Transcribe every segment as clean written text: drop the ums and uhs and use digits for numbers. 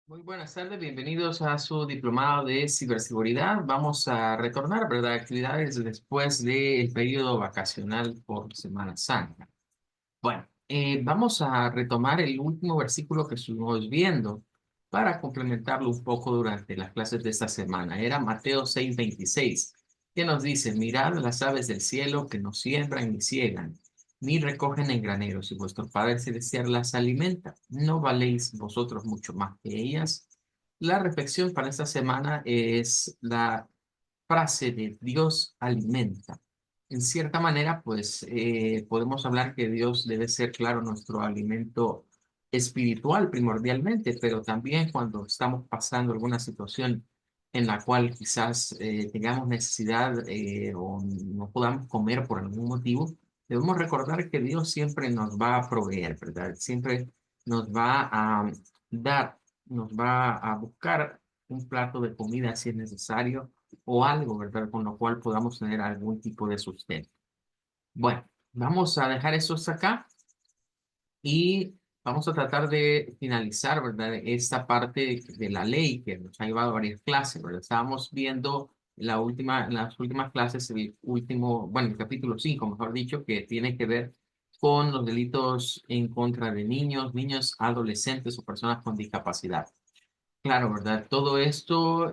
Muy buenas tardes, bienvenidos a su diplomado de ciberseguridad. Vamos a retornar, ¿verdad? Actividades después del periodo vacacional por Semana Santa. Bueno, vamos a retomar el último versículo que estuvimos viendo para complementarlo un poco durante las clases de esta semana. Era Mateo 6:26, que nos dice, mirad las aves del cielo que no siembran ni ciegan, ni recogen en graneros, y vuestro Padre Celestial las alimenta. ¿No valéis vosotros mucho más que ellas? La reflexión para esta semana es la frase de Dios alimenta. En cierta manera, pues podemos hablar que Dios debe ser, claro, nuestro alimento espiritual primordialmente, pero también cuando estamos pasando alguna situación en la cual quizás tengamos necesidad o no podamos comer por algún motivo, debemos recordar que Dios siempre nos va a proveer, ¿verdad? Siempre nos va a dar, nos va a buscar un plato de comida si es necesario o algo, ¿verdad? Con lo cual podamos tener algún tipo de sustento. Bueno, vamos a dejar eso hasta acá y vamos a tratar de finalizar, ¿verdad? Esta parte de la ley que nos ha llevado a varias clases, ¿verdad? Estábamos viendo en las últimas clases, el último, bueno, el capítulo 5 mejor dicho, que tiene que ver con los delitos en contra de niños, niños, adolescentes o personas con discapacidad. Claro, ¿verdad? Todo esto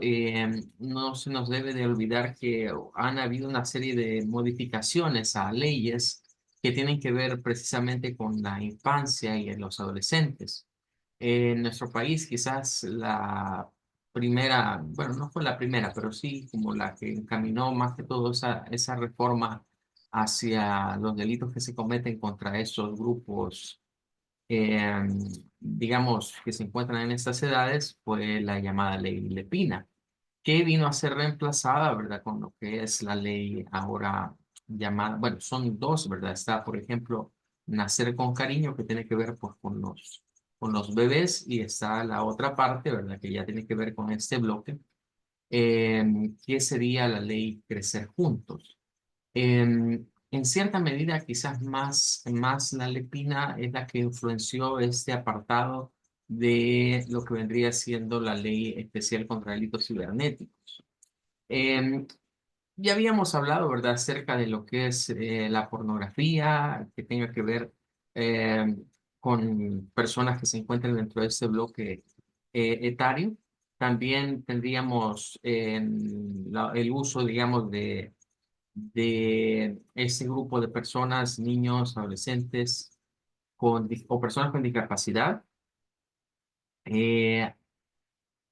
no se nos debe de olvidar que han habido una serie de modificaciones a leyes que tienen que ver precisamente con la infancia y en los adolescentes. En nuestro país quizás la primera, bueno, no fue la primera, pero sí como la que encaminó más que todo esa reforma hacia los delitos que se cometen contra esos grupos eh, digamos, que se encuentran en estas edades fue la llamada ley Lepina, que vino a ser reemplazada, ¿verdad? Con lo que es la ley ahora llamada, bueno, son dos, ¿verdad? Está, por ejemplo, Nacer con Cariño, que tiene que ver pues, con los bebés, y está la otra parte, ¿verdad? Que ya tiene que ver con este bloque, que sería la ley Crecer Juntos. En cierta medida, quizás más la lepina es la que influenció este apartado de lo que vendría siendo la ley especial contra delitos cibernéticos. Em, ya habíamos hablado, ¿verdad?, acerca de lo que es la pornografía, que tenga que ver con personas que se encuentran dentro de este bloque etario. También tendríamos el uso, digamos, de ese grupo de personas, niños, adolescentes o personas con discapacidad, eh,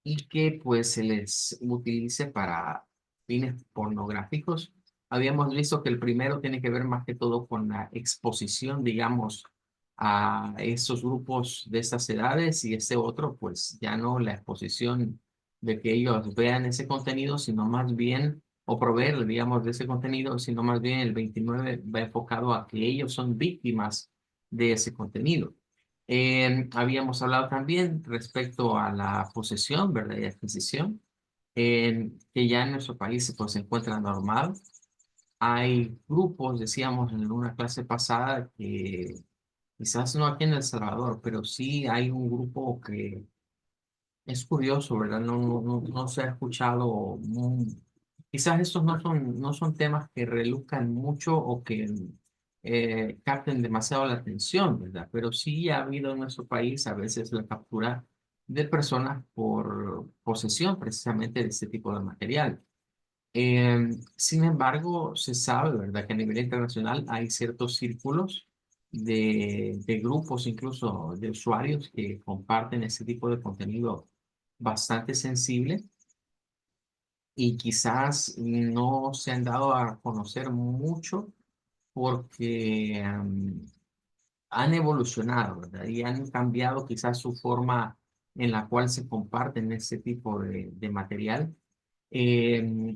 y que pues se les utilice para fines pornográficos. Habíamos visto que el primero tiene que ver más que todo con la exposición, digamos, a esos grupos de estas edades, y este otro pues ya no la exposición de que ellos vean ese contenido, sino más bien, o proveer, digamos, de ese contenido, sino más bien el 29 va enfocado a que ellos son víctimas de ese contenido. Habíamos hablado también respecto a la posesión, ¿verdad? Y adquisición, que ya en nuestro país pues, se encuentra normal. Hay grupos, decíamos en una clase pasada, que quizás no aquí en El Salvador, pero sí hay un grupo que es curioso, ¿verdad? No se ha escuchado. Quizás estos no son temas que reluzcan mucho o que capten demasiado la atención, ¿verdad? Pero sí ha habido en nuestro país a veces la captura de personas por posesión precisamente de este tipo de material. Sin embargo, se sabe, ¿verdad?, que a nivel internacional hay ciertos círculos de grupos, incluso de usuarios, que comparten ese tipo de contenido bastante sensible y quizás no se han dado a conocer mucho porque han evolucionado, ¿verdad? Y han cambiado quizás su forma en la cual se comparten ese tipo de material,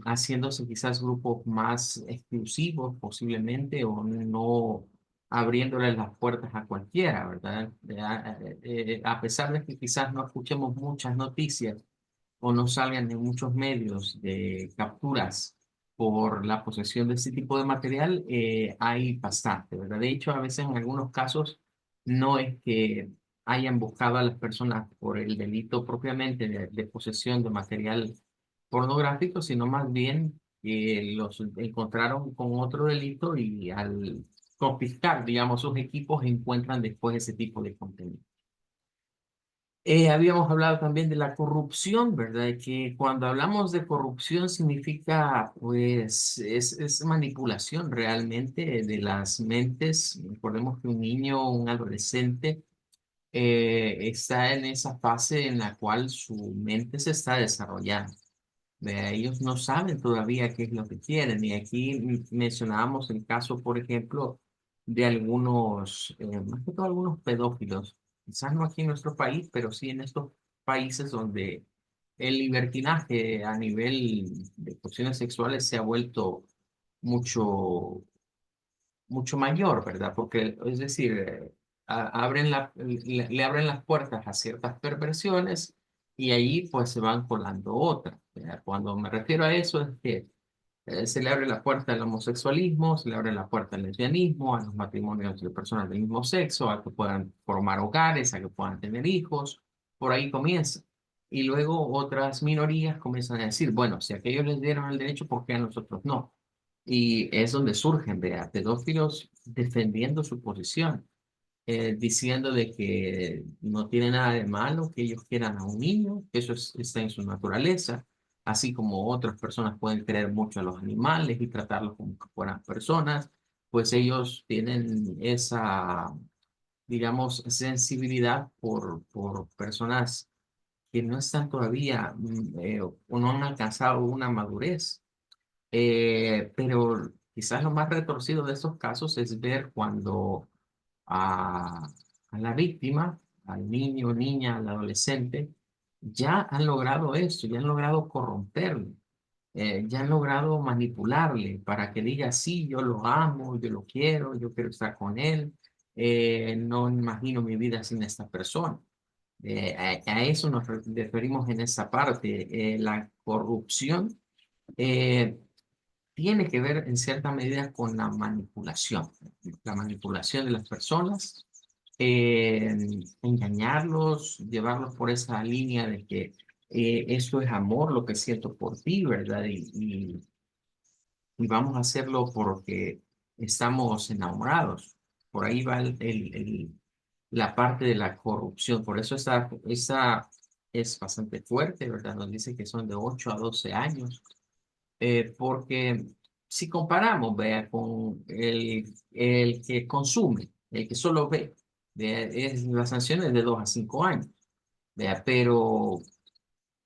haciéndose quizás grupos más exclusivos posiblemente o no abriéndole las puertas a cualquiera, ¿verdad? A pesar de que quizás no escuchemos muchas noticias o no salgan en muchos medios de capturas por la posesión de este tipo de material, hay bastante, ¿verdad? De hecho, a veces en algunos casos no es que hayan buscado a las personas por el delito propiamente de posesión de material pornográfico, sino más bien los encontraron con otro delito y al confiscar, digamos, sus equipos encuentran después ese tipo de contenido. Habíamos hablado también de la corrupción, ¿verdad? Que cuando hablamos de corrupción significa, pues, es manipulación realmente de las mentes. Recordemos que un niño, un adolescente, está en esa fase en la cual su mente se está desarrollando. Ellos no saben todavía qué es lo que quieren. Y aquí mencionábamos el caso, por ejemplo, de algunos, más que todo algunos pedófilos, quizás no aquí en nuestro país, pero sí en estos países donde el libertinaje a nivel de cuestiones sexuales se ha vuelto mucho, mucho mayor, ¿verdad? Porque, es decir, abren le abren las puertas a ciertas perversiones y ahí pues se van colando otras. ¿Verdad? Cuando me refiero a eso es que se le abre la puerta al homosexualismo, se le abre la puerta al lesbianismo, a los matrimonios de personas del mismo sexo, a que puedan formar hogares, a que puedan tener hijos, por ahí comienza. Y luego otras minorías comienzan a decir, bueno, si a aquellos les dieron el derecho, ¿por qué a nosotros no? Y es donde surgen, vea, pedófilos defendiendo su posición, diciendo de que no tiene nada de malo que ellos quieran a un niño, que eso está en su naturaleza, así como otras personas pueden querer mucho a los animales y tratarlos como que fueran personas, pues ellos tienen esa, digamos, sensibilidad por personas que no están todavía o no han alcanzado una madurez. Pero quizás lo más retorcido de esos casos es ver cuando a, a la víctima, al niño, niña, al adolescente, ya han logrado esto, ya han logrado corromperlo, ya han logrado manipularle para que diga, sí, yo lo amo, yo quiero estar con él, no imagino mi vida sin esta persona. A eso nos referimos en esa parte, la corrupción. eh, Tiene que ver en cierta medida con la manipulación de las personas, eh, engañarlos, llevarlos por esa línea de que esto es amor, lo que siento por ti, ¿verdad? Y vamos a hacerlo porque estamos enamorados. Por ahí va la parte de la corrupción, por eso esa es bastante fuerte, ¿verdad? Nos dice que son de 8 a 12 años porque si comparamos, vea, con el que consume, el que solo ve, vea, las sanciones de 2 a 5 años, vea, pero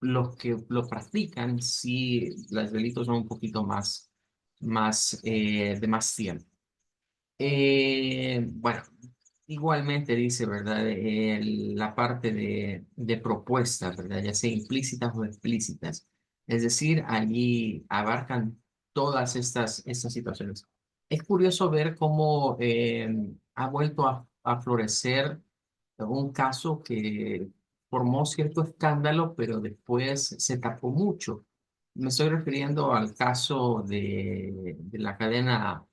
los que lo practican, sí, los delitos son un poquito más de más tiempo. Bueno, igualmente dice, ¿verdad? La parte de propuestas, ¿verdad? Ya sea implícitas o explícitas. Es decir, allí abarcan todas estas situaciones. Es curioso ver cómo ha vuelto a florecer un caso que formó cierto escándalo, pero después se tapó mucho. Me estoy refiriendo al caso de la cadena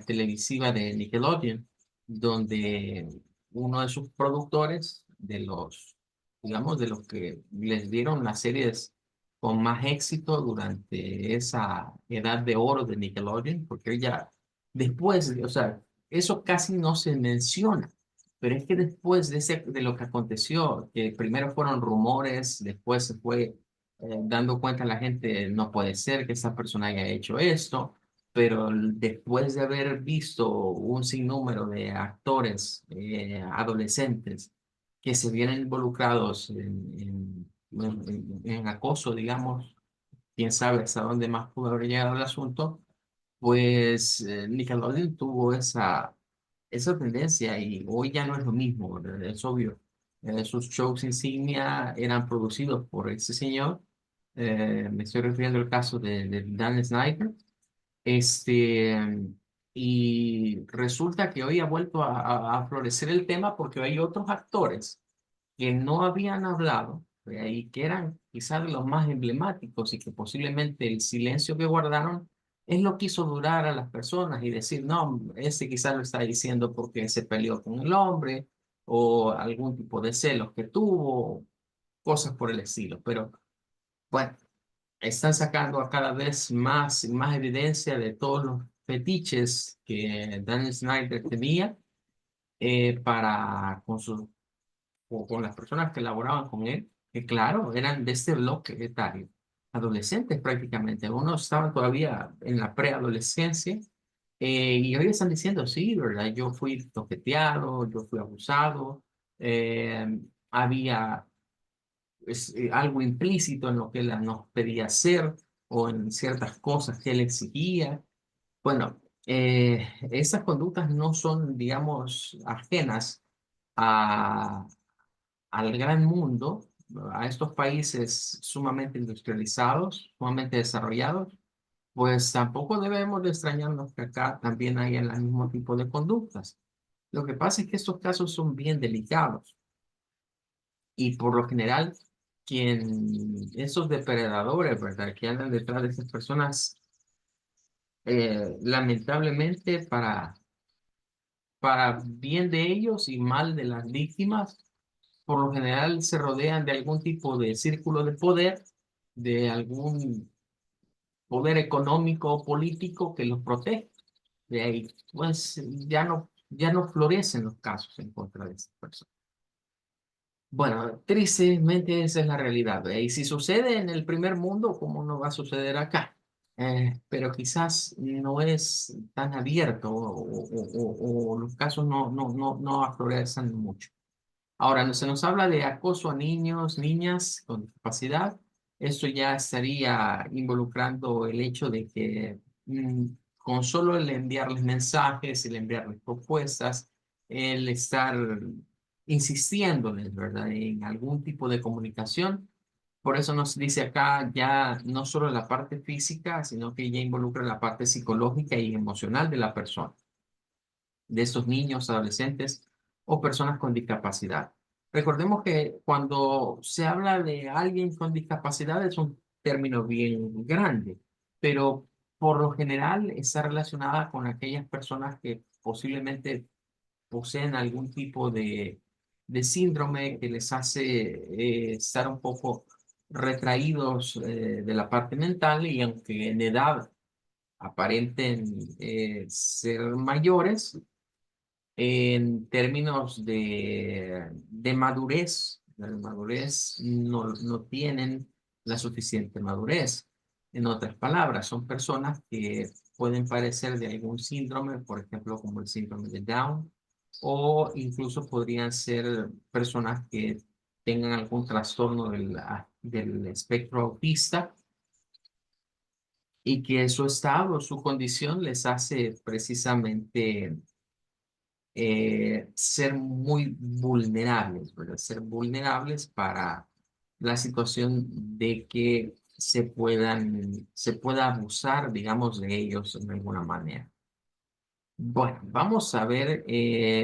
televisiva de Nickelodeon, donde uno de sus productores, digamos, de los que les dieron las series con más éxito durante esa edad de oro de Nickelodeon, porque ella, después, o sea, eso casi no se menciona. Pero es que después de lo que aconteció, que primero fueron rumores, después se fue dando cuenta la gente, no puede ser que esa persona haya hecho esto, pero después de haber visto un sinnúmero de actores adolescentes que se vieron involucrados en acoso, digamos, quién sabe hasta dónde más pudo haber llegado el asunto, pues Nickelodeon tuvo esa tendencia y hoy ya no es lo mismo, ¿verdad? Es obvio. Sus shows insignia eran producidos por ese señor. Me estoy refiriendo al caso de Dan Snyder, este, y resulta que hoy ha vuelto a florecer el tema porque hay otros actores que no habían hablado y que eran quizás los más emblemáticos y que posiblemente el silencio que guardaron es lo que hizo durar a las personas y decir, no, ese quizás lo está diciendo porque se peleó con el hombre, o algún tipo de celos que tuvo, cosas por el estilo. Pero bueno, están sacando a cada vez más y más evidencia de todos los fetiches que Dan Snyder tenía para o con las personas que laboraban con él, que claro, eran de este bloque etario, adolescentes prácticamente. Algunos estaban todavía en la preadolescencia y hoy están diciendo, sí, ¿verdad? Yo fui toqueteado, yo fui abusado, había algo implícito en lo que él nos pedía hacer o en ciertas cosas que él exigía. Bueno, esas conductas no son, digamos, ajenas a, al gran mundo, a estos países sumamente industrializados, sumamente desarrollados, pues tampoco debemos de extrañarnos que acá también hay el mismo tipo de conductas. Lo que pasa es que estos casos son bien delicados y por lo general, esos depredadores, ¿verdad? Que andan detrás de esas personas, lamentablemente para bien de ellos y mal de las víctimas, por lo general se rodean de algún tipo de círculo de poder, de algún poder económico o político que los protege. De ahí, pues ya no florecen los casos en contra de estas personas. Bueno, tristemente esa es la realidad. Y si sucede en el primer mundo, ¿cómo no va a suceder acá? Pero quizás no es tan abierto o los casos no aflorecen mucho. Ahora, se nos habla de acoso a niños, niñas con discapacidad. Esto ya estaría involucrando el hecho de que con solo el enviarles mensajes, el enviarles propuestas, el estar insistiéndoles, ¿verdad?, en algún tipo de comunicación. Por eso nos dice acá ya no solo la parte física, sino que ya involucra la parte psicológica y emocional de la persona, de estos niños, adolescentes o personas con discapacidad. Recordemos que cuando se habla de alguien con discapacidad es un término bien grande, pero por lo general está relacionada con aquellas personas que posiblemente poseen algún tipo de síndrome que les hace estar un poco retraídos de la parte mental y aunque en edad aparenten ser mayores, en términos de madurez no tienen la suficiente madurez. En otras palabras, son personas que pueden parecer de algún síndrome, por ejemplo, como el síndrome de Down, o incluso podrían ser personas que tengan algún trastorno del espectro autista y que su estado, su condición les hace precisamente ser muy vulnerables, ¿verdad? Ser vulnerables para la situación de que se pueda abusar, digamos, de ellos de alguna manera. Bueno, vamos a ver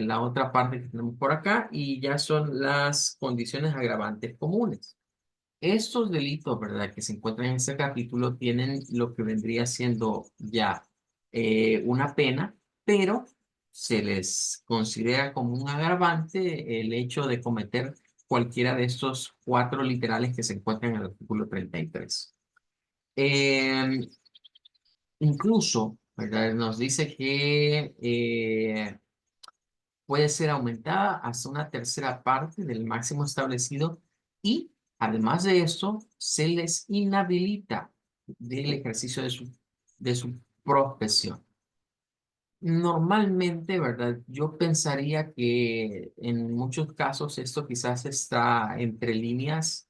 la otra parte que tenemos por acá y ya son las condiciones agravantes comunes. Estos delitos, ¿verdad?, que se encuentran en este capítulo tienen lo que vendría siendo ya una pena, pero se les considera como un agravante el hecho de cometer cualquiera de estos cuatro literales que se encuentran en el artículo 33. Eh, incluso, ¿verdad?, nos dice que puede ser aumentada hasta una tercera parte del máximo establecido y además de esto se les inhabilita del ejercicio de su profesión. Normalmente, ¿verdad? Yo pensaría que en muchos casos esto quizás está entre líneas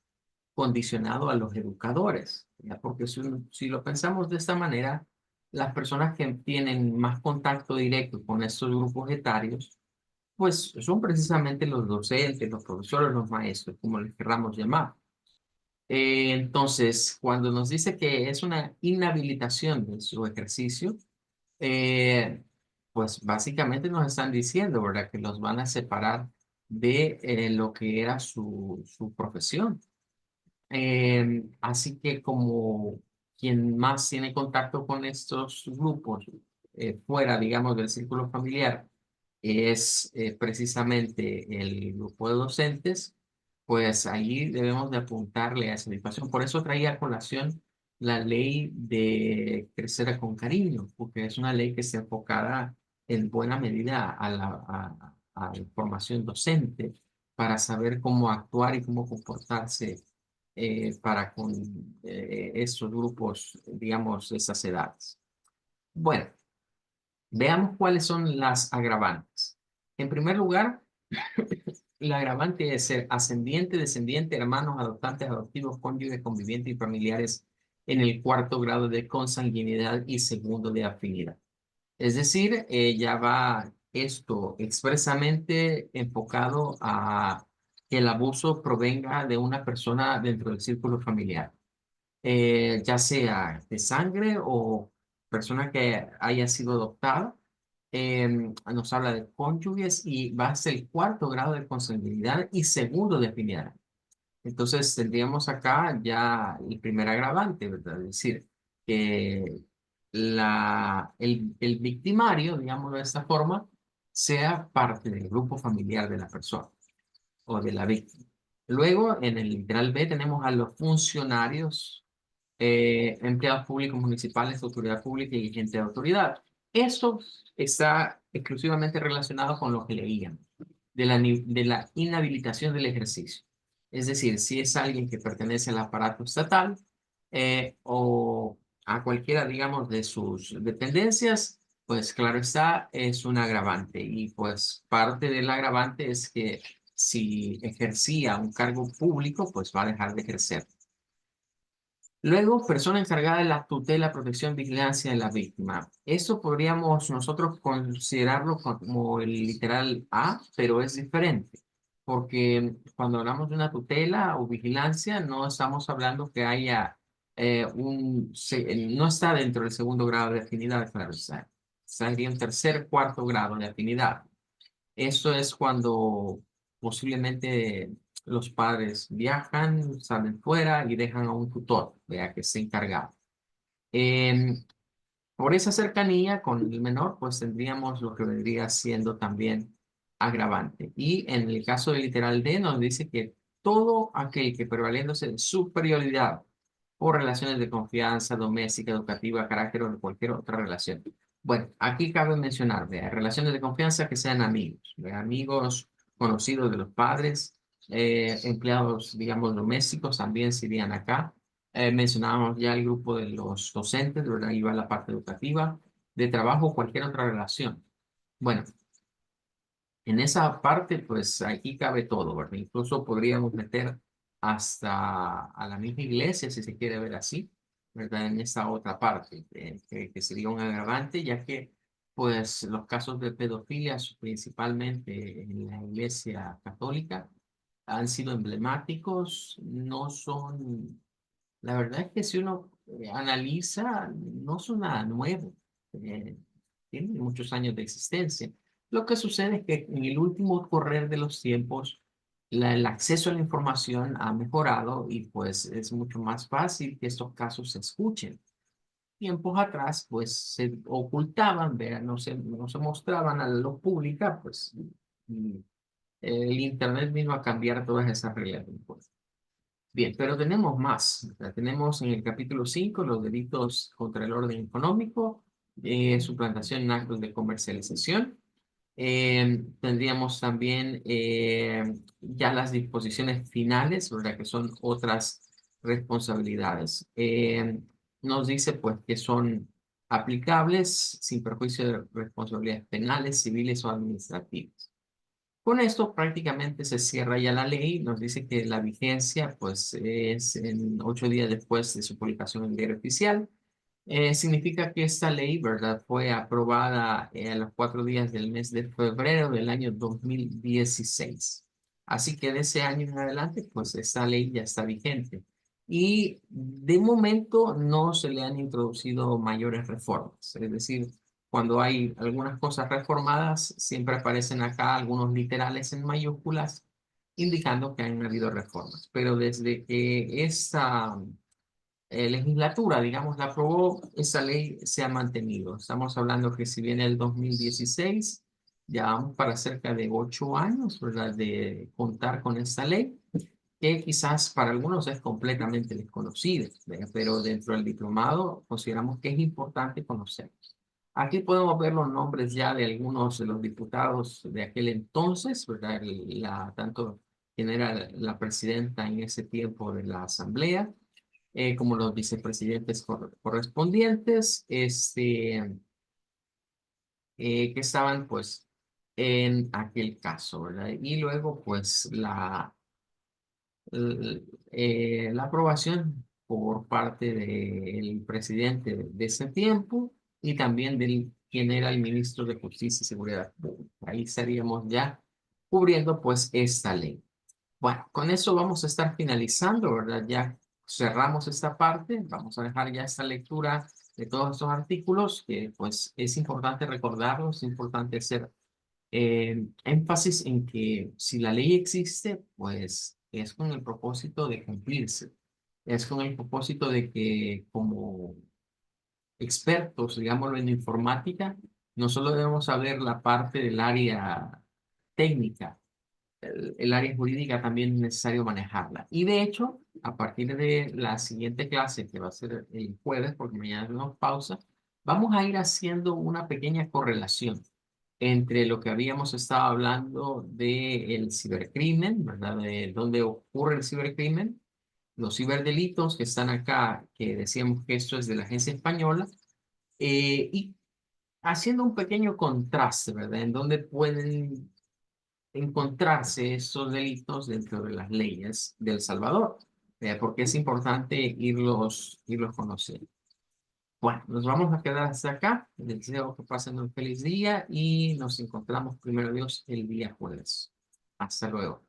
condicionado a los educadores, ¿ya? Porque si lo pensamos de esta manera, las personas que tienen más contacto directo con estos grupos etarios, pues son precisamente los docentes, los profesores, los maestros, como les querramos llamar. Entonces, cuando nos dice que es una inhabilitación de su ejercicio, eh, pues básicamente nos están diciendo, ¿verdad?, que los van a separar de lo que era su profesión. Así que como quien más tiene contacto con estos grupos, fuera, digamos, del círculo familiar, es precisamente el grupo de docentes, pues allí debemos de apuntarle a esa situación. Por eso traía a colación la ley de crecer con cariño, porque es una ley que se enfocará en buena medida a la formación docente para saber cómo actuar y cómo comportarse para con esos grupos, digamos, de esas edades. Bueno. Veamos cuáles son las agravantes. En primer lugar, la agravante es ser ascendiente, descendiente, hermanos, adoptantes, adoptivos, cónyuges, convivientes y familiares en el cuarto grado de consanguinidad y segundo de afinidad. Es decir, ya va esto expresamente enfocado a que el abuso provenga de una persona dentro del círculo familiar, ya sea de sangre o persona que haya sido adoptada. Nos habla de cónyuges y va a ser el cuarto grado de consanguinidad y segundo de afinidad. Entonces tendríamos acá ya el primer agravante, ¿verdad? Es decir, que el victimario, digámoslo de esta forma, sea parte del grupo familiar de la persona o de la víctima. Luego, en el literal B tenemos a los funcionarios, empleados públicos municipales, autoridad pública y gente de autoridad. Eso está exclusivamente relacionado con lo que leían, de la inhabilitación del ejercicio. Es decir, si es alguien que pertenece al aparato estatal o a cualquiera, digamos, de sus dependencias, pues claro está, es un agravante. Y pues parte del agravante es que si ejercía un cargo público, pues va a dejar de ejercer. Luego, persona encargada de la tutela, protección, vigilancia de la víctima. Eso podríamos nosotros considerarlo como el literal A, pero es diferente, porque cuando hablamos de una tutela o vigilancia, no estamos hablando que haya no está dentro del segundo grado de afinidad, claro, estaría en tercer, cuarto grado de afinidad. Eso es cuando posiblemente los padres viajan, salen fuera y dejan a un tutor, vea, que esté encargado. Em, por esa cercanía con el menor, pues tendríamos lo que vendría siendo también agravante. Y en el caso del literal D nos dice que todo aquel que prevaliéndose de superioridad o relaciones de confianza doméstica, educativa, carácter o de cualquier otra relación. Bueno, aquí cabe mencionar, vea, relaciones de confianza que sean amigos, vea, amigos conocidos de los padres, empleados, digamos, domésticos también serían acá. Mencionábamos ya el grupo de los docentes, ¿verdad? Ahí va la parte educativa, de trabajo, cualquier otra relación. Bueno, en esa parte, pues aquí cabe todo, ¿verdad? Incluso podríamos meter hasta a la misma iglesia, si se quiere ver así, ¿verdad? En esa otra parte, que sería un agravante, ya que, pues, los casos de pedofilia, principalmente en la iglesia católica, han sido emblemáticos, no son, la verdad es que si uno analiza, no son nada nuevo, eh, tienen muchos años de existencia. Lo que sucede es que en el último correr de los tiempos, el acceso a la información ha mejorado y pues es mucho más fácil que estos casos se escuchen. Tiempos atrás, pues se ocultaban, ¿verdad? No se mostraban a la luz pública, pues y el Internet vino a cambiar todas esas reglas. Pues. Bien, pero tenemos más. O sea, tenemos en el capítulo 5 los delitos contra el orden económico, suplantación en actos de comercialización. Tendríamos también ya las disposiciones finales, ¿verdad? Que son otras responsabilidades. Nos dice pues que son aplicables sin perjuicio de responsabilidades penales, civiles o administrativas. Con esto prácticamente se cierra ya la ley, nos dice que la vigencia pues es en 8 días después de su publicación en el diario oficial. Significa que esta ley, ¿verdad? Fue aprobada a los 4 días del mes de febrero del año 2016. Así que de ese año en adelante, pues esta ley ya está vigente. Y de momento no se le han introducido mayores reformas. Es decir, cuando hay algunas cosas reformadas, siempre aparecen acá algunos literales en mayúsculas indicando que han habido reformas. Pero desde que esta legislatura, digamos, la aprobó, esa ley se ha mantenido. Estamos hablando que si bien el 2016 Ya vamos para cerca de 8 años, ¿verdad? De contar con esta ley, que quizás para algunos es completamente desconocida, ¿verdad? Pero dentro del diplomado consideramos que es importante conocer. Aquí podemos ver los nombres ya de algunos de los diputados de aquel entonces, ¿verdad? Tanto quien era la presidenta en ese tiempo de la Asamblea, como los vicepresidentes correspondientes, que estaban pues en aquel caso, ¿verdad? Y luego pues la aprobación por parte del presidente de ese tiempo y también del quien era el ministro de Justicia y Seguridad Pública. Ahí estaríamos ya cubriendo pues esta ley. Bueno, con eso vamos a estar finalizando, ¿verdad? Ya cerramos esta parte, vamos a dejar ya esta lectura de todos estos artículos, que pues es importante recordarlos, es importante hacer énfasis en que si la ley existe, pues es con el propósito de cumplirse, es con el propósito de que como expertos, digámoslo, en informática, no solo debemos saber la parte del área técnica, el área jurídica también es necesario manejarla. Y de hecho, a partir de la siguiente clase, que va a ser el jueves, porque mañana tenemos pausa, vamos a ir haciendo una pequeña correlación entre lo que habíamos estado hablando del cibercrimen, ¿verdad? De dónde ocurre el cibercrimen, los ciberdelitos que están acá, que decíamos que esto es de la agencia española, y haciendo un pequeño contraste, ¿verdad? En dónde pueden encontrarse estos delitos dentro de las leyes de El Salvador, porque es importante irlos conociendo. Bueno, nos vamos a quedar hasta acá. Les deseo que pasen un feliz día y nos encontramos primero Dios el día jueves. Hasta luego.